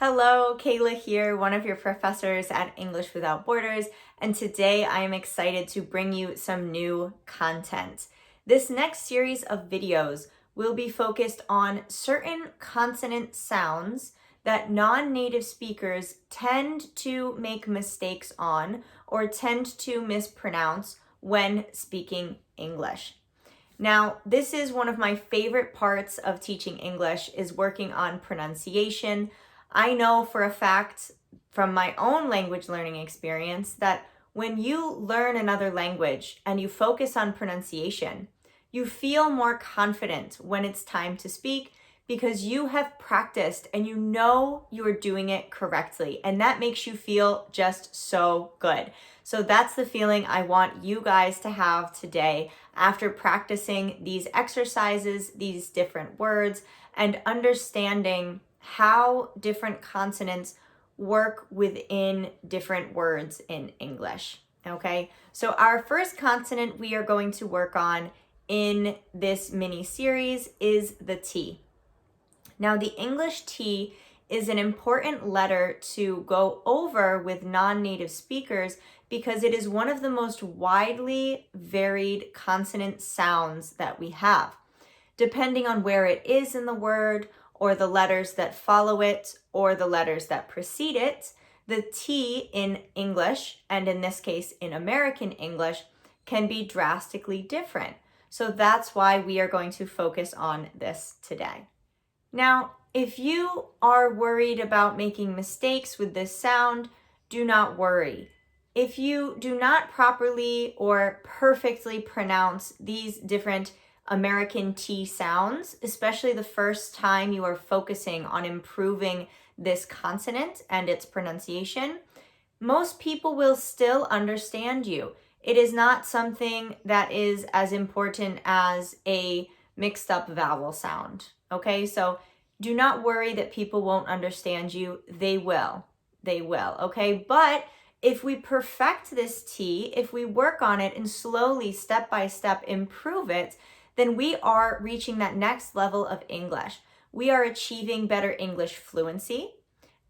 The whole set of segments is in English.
Hello, Kayla here, one of your professors at English Without Borders, and today I am excited to bring you some new content. This next series of videos will be focused on certain consonant sounds that non-native speakers tend to make mistakes on or tend to mispronounce when speaking English. Now, this is one of my favorite parts of teaching English is working on pronunciation. I know for a fact from my own language learning experience that when you learn another language and you focus on pronunciation, you feel more confident when it's time to speak because you have practiced and you know you are doing it correctly. And that makes you feel just so good. So that's the feeling I want you guys to have today after practicing these exercises, these different words, and understanding how different consonants work within different words in English. Okay, so our first consonant we are going to work on in this mini series is the T. Now, the English T is an important letter to go over with non-native speakers because it is one of the most widely varied consonant sounds that we have. Depending on where it is in the word, or the letters that follow it, or the letters that precede it, the T in English, and in this case in American English, can be drastically different. So that's why we are going to focus on this today. Now, if you are worried about making mistakes with this sound, do not worry. If you do not properly or perfectly pronounce these different American T sounds, especially the first time you are focusing on improving this consonant and its pronunciation, most people will still understand you. It is not something that is as important as a mixed up vowel sound. Okay, so do not worry that people won't understand you. They will. They will. Okay, but if we perfect this T, if we work on it and slowly, step by step, improve it, then we are reaching that next level of English. We are achieving better English fluency,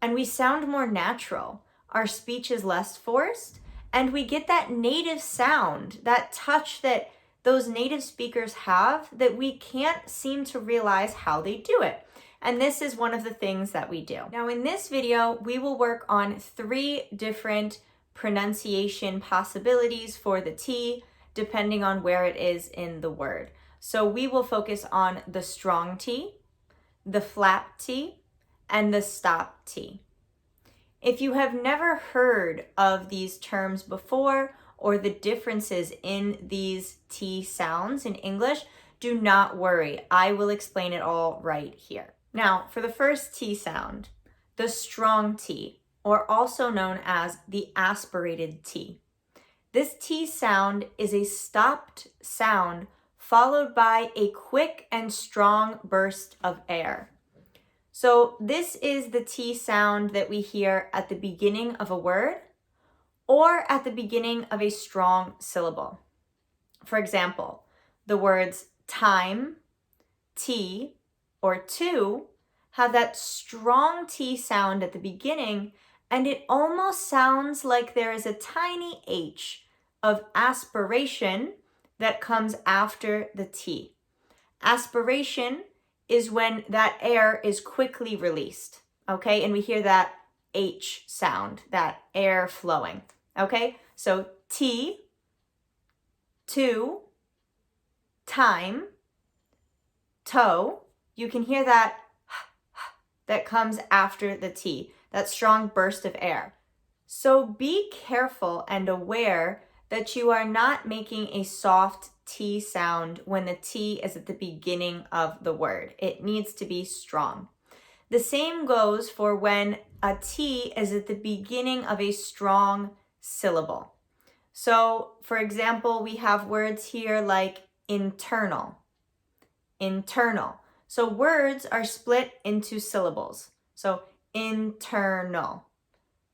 and we sound more natural. Our speech is less forced, and we get that native sound, that touch that those native speakers have that we can't seem to realize how they do it. And this is one of the things that we do. Now in this video, we will work on 3 different pronunciation possibilities for the T, depending on where it is in the word. So we will focus on the strong T, the flap T, and the stop T. If you have never heard of these terms before or the differences in these T sounds in English, do not worry. I will explain it all right here. Now, for the first T sound, the strong T, or also known as the aspirated T. This T sound is a stopped sound followed by a quick and strong burst of air. So this is the T sound that we hear at the beginning of a word or at the beginning of a strong syllable. For example, the words time, tea, or to have that strong T sound at the beginning, and it almost sounds like there is a tiny H of aspiration that comes after the T. Aspiration is when that air is quickly released, okay? And we hear that H sound, that air flowing, okay? So T, to, time, toe, you can hear that that comes after the T, that strong burst of air. So be careful and aware that you are not making a soft T sound when the T is at the beginning of the word. It needs to be strong. The same goes for when a T is at the beginning of a strong syllable. So, for example, we have words here like internal, internal. So words are split into syllables. So internal.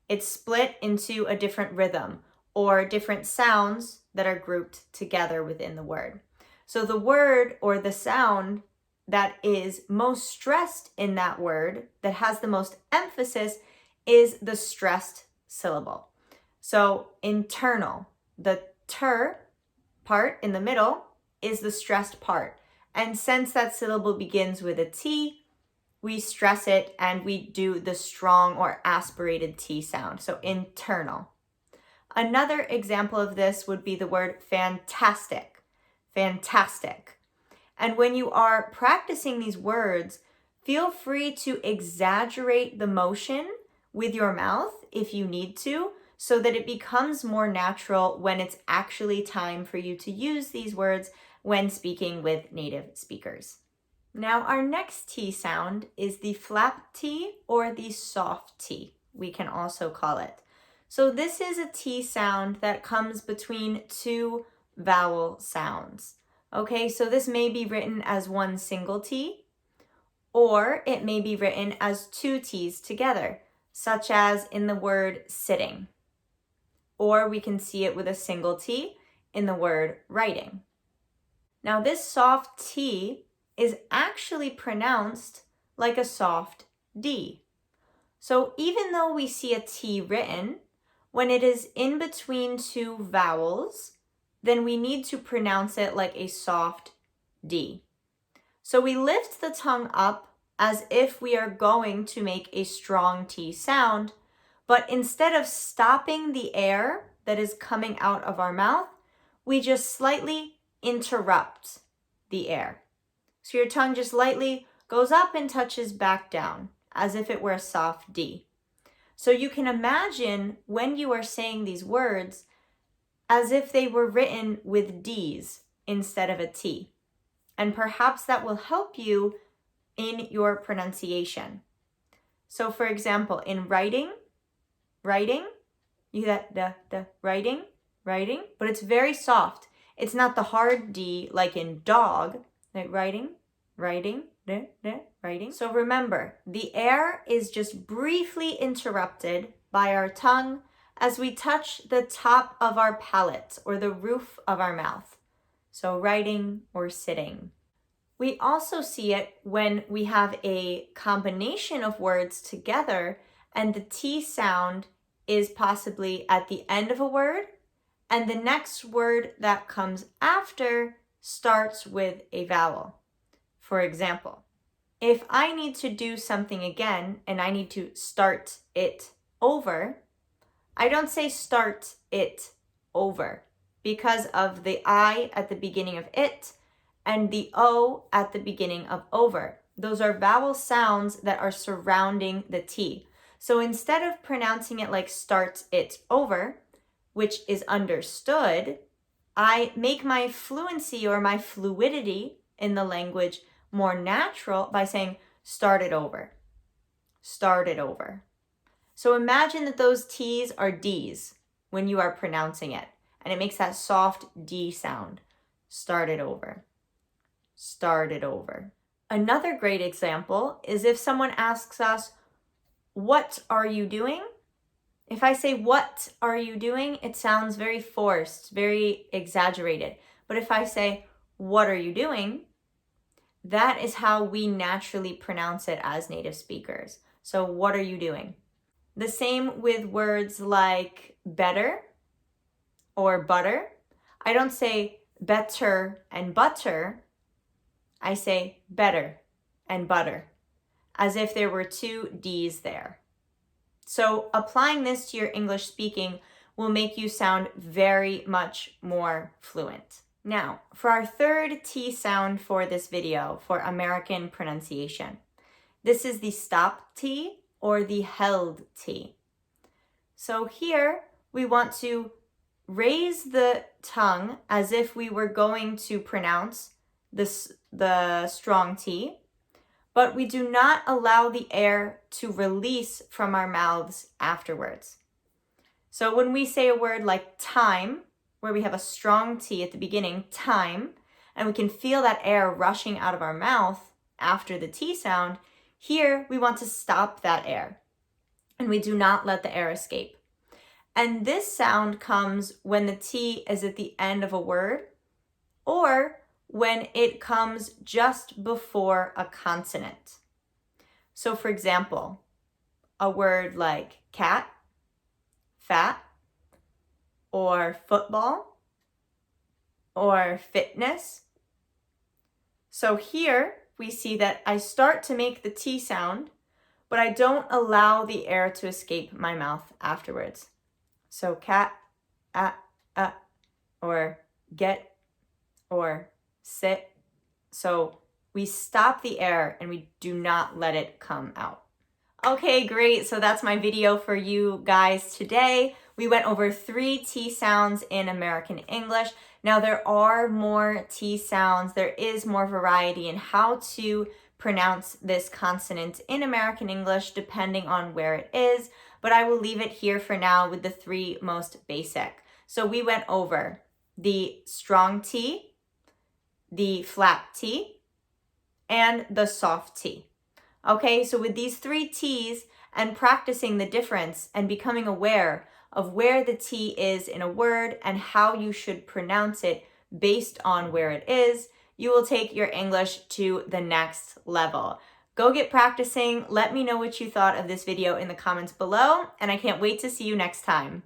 It's split into a different rhythm or different sounds that are grouped together within the word. So the word or the sound that is most stressed in that word, that has the most emphasis, is the stressed syllable. So internal, the ter part in the middle is the stressed part. And since that syllable begins with a T, we stress it and we do the strong or aspirated T sound. So internal. Another example of this would be the word fantastic. Fantastic. And when you are practicing these words, feel free to exaggerate the motion with your mouth if you need to, so that it becomes more natural when it's actually time for you to use these words when speaking with native speakers. Now, our next T sound is the flap T or the soft T, we can also call it. So this is a T sound that comes between two vowel sounds. Okay, so this may be written as one single T, or it may be written as two T's together, such as in the word sitting. Or we can see it with a single T in the word writing. Now, this soft T is actually pronounced like a soft D. So even though we see a T written, when it is in between two vowels, then we need to pronounce it like a soft D. So we lift the tongue up as if we are going to make a strong T sound, but instead of stopping the air that is coming out of our mouth, we just slightly interrupt the air. So your tongue just lightly goes up and touches back down, as if it were a soft D. So you can imagine when you are saying these words as if they were written with D's instead of a T. And perhaps that will help you in your pronunciation. So for example, in writing, you get the writing, but it's very soft. It's not the hard D like in dog, like writing. So remember, the air is just briefly interrupted by our tongue as we touch the top of our palate or the roof of our mouth. So writing or sitting. We also see it when we have a combination of words together and the T sound is possibly at the end of a word and the next word that comes after starts with a vowel. For example, if I need to do something again and I need to start it over, I don't say start it over because of the I at the beginning of it and the O at the beginning of over. Those are vowel sounds that are surrounding the T. So instead of pronouncing it like start it over, which is understood, I make my fluency or my fluidity in the language more natural by saying start it over. So imagine that those T's are D's when you are pronouncing it, and it makes that soft D sound. Start it over. Another great example is if someone asks us, what are you doing? If I say, what are you doing? It sounds very forced, very exaggerated. But if I say, what are you doing? That is how we naturally pronounce it as native speakers. So what are you doing? The same with words like better or butter. I don't say better and butter. I say better and butter, as if there were two D's there. So applying this to your English speaking will make you sound very much more fluent. Now, for our third T sound for this video, for American pronunciation, this is the stop T or the held T. So here we want to raise the tongue as if we were going to pronounce the strong T, but we do not allow the air to release from our mouths afterwards. So when we say a word like time, where we have a strong T at the beginning, time, and we can feel that air rushing out of our mouth after the T sound, here we want to stop that air, and we do not let the air escape. And this sound comes when the T is at the end of a word, or when it comes just before a consonant. So for example, a word like cat, fat, or football, or fitness. So here we see that I start to make the T sound, but I don't allow the air to escape my mouth afterwards. So cat, or get, or sit. So we stop the air and we do not let it come out. Okay, great. So that's my video for you guys today. We went over 3 T sounds in American English. Now there are more T sounds. There is more variety in how to pronounce this consonant in American English depending on where it is, but I will leave it here for now with the 3 most basic. So we went over the strong T, the flat T, and the soft T. Okay, so with these 3 T's and practicing the difference and becoming aware of where the T is in a word and how you should pronounce it based on where it is, you will take your English to the next level. Go get practicing. Let me know what you thought of this video in the comments below, and I can't wait to see you next time.